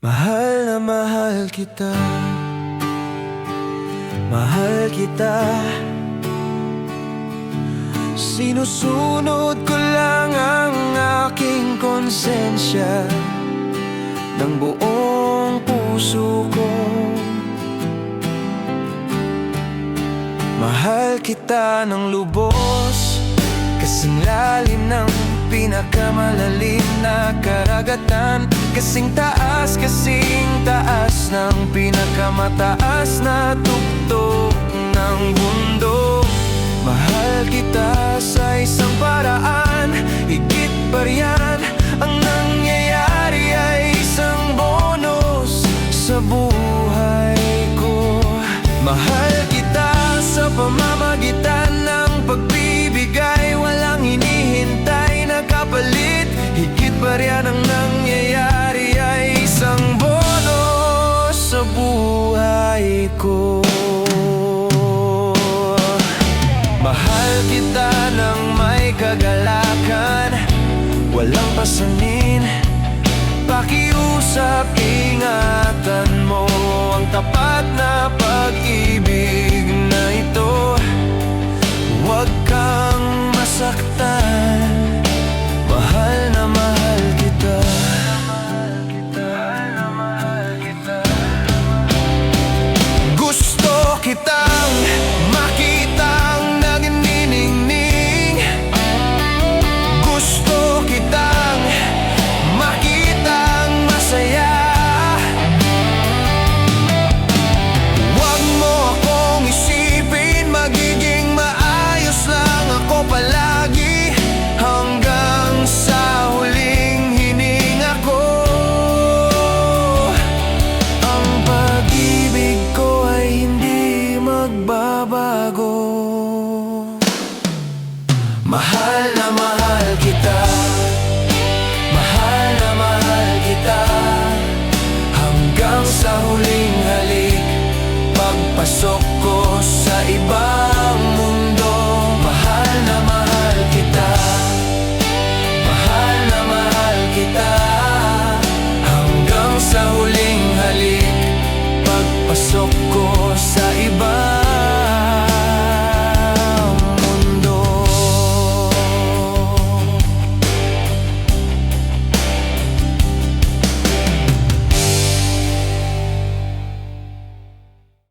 Mahal na mahal kita. Sinusunod ko lang ang aking konsensya ng buong puso ko. Mahal kita ng lubos, kasing lalim ng pinakamalalim na karagatan, kasing taas ng pinakamataas na tuktok ng mundo. Mahal kita sa isang paraan, higit pa riyan. Ang nangyayari ay isang bonus sa buhay ko. Mahal kita sa pamamagitan ng pagbibigay, walang hinihintay na kapalit. Higit pa riyan, ang nangyayari ay isang bonus sa buhay ko. Mahal kita ng may kagalakan, walang pasanin, pakiusap, ingatan mo ang tapat na pag-ibig.